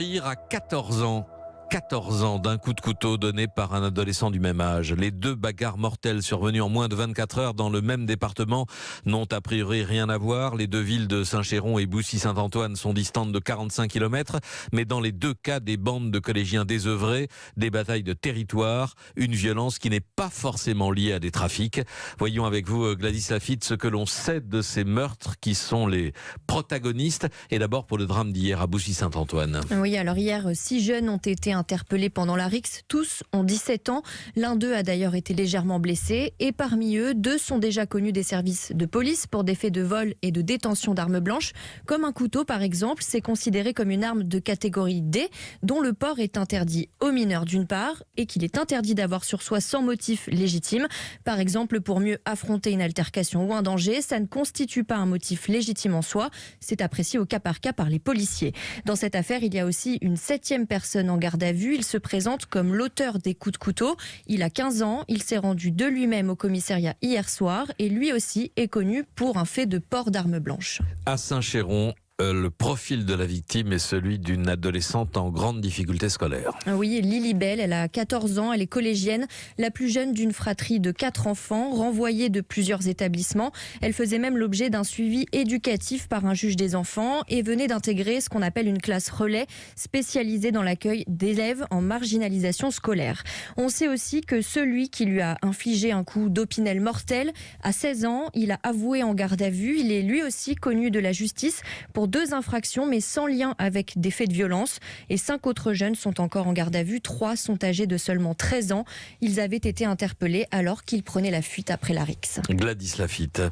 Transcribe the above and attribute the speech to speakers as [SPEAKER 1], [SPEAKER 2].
[SPEAKER 1] Rire à 14 ans. 14 ans d'un coup de couteau donné par un adolescent du même âge. Les deux bagarres mortelles survenues en moins de 24 heures dans le même département n'ont a priori rien à voir. Les deux villes de Saint-Chéron et Boussy-Saint-Antoine sont distantes de 45 km, mais dans les deux cas, des bandes de collégiens désœuvrés, des batailles de territoire, une violence qui n'est pas forcément liée à des trafics. Voyons avec vous, Gladys Lafitte, ce que l'on sait de ces meurtres qui sont les protagonistes. Et d'abord pour le drame d'hier à Boussy-Saint-Antoine.
[SPEAKER 2] Oui, alors hier, 6 jeunes ont été interpellés pendant la rixe. Tous ont 17 ans. L'un d'eux a d'ailleurs été légèrement blessé. Et parmi eux, 2 sont déjà connus des services de police pour des faits de vol et de détention d'armes blanches. Comme un couteau, par exemple, c'est considéré comme une arme de catégorie D, dont le port est interdit aux mineurs d'une part, et qu'il est interdit d'avoir sur soi sans motif légitime. Par exemple, pour mieux affronter une altercation ou un danger, ça ne constitue pas un motif légitime en soi. C'est apprécié au cas par cas par les policiers. Dans cette affaire, il y a aussi une 7e personne en garde à vue. Il se présente comme l'auteur des coups de couteau. Il a 15 ans. Il s'est rendu de lui-même au commissariat hier soir et lui aussi est connu pour un fait de port d'armes blanches.
[SPEAKER 1] À Saint-Chéron, le profil de la victime est celui d'une adolescente en grande difficulté scolaire.
[SPEAKER 2] Oui, Lily Bell, elle a 14 ans, elle est collégienne, la plus jeune d'une fratrie de 4 enfants, renvoyée de plusieurs établissements. Elle faisait même l'objet d'un suivi éducatif par un juge des enfants et venait d'intégrer ce qu'on appelle une classe relais spécialisée dans l'accueil d'élèves en marginalisation scolaire. On sait aussi que celui qui lui a infligé un coup d'opinel mortel, à 16 ans, il a avoué en garde à vue. Il est lui aussi connu de la justice pour 2 infractions, mais sans lien avec des faits de violence. Et 5 autres jeunes sont encore en garde à vue. 3 sont âgés de seulement 13 ans. Ils avaient été interpellés alors qu'ils prenaient la fuite après la rixe.
[SPEAKER 1] Gladys Lafitte.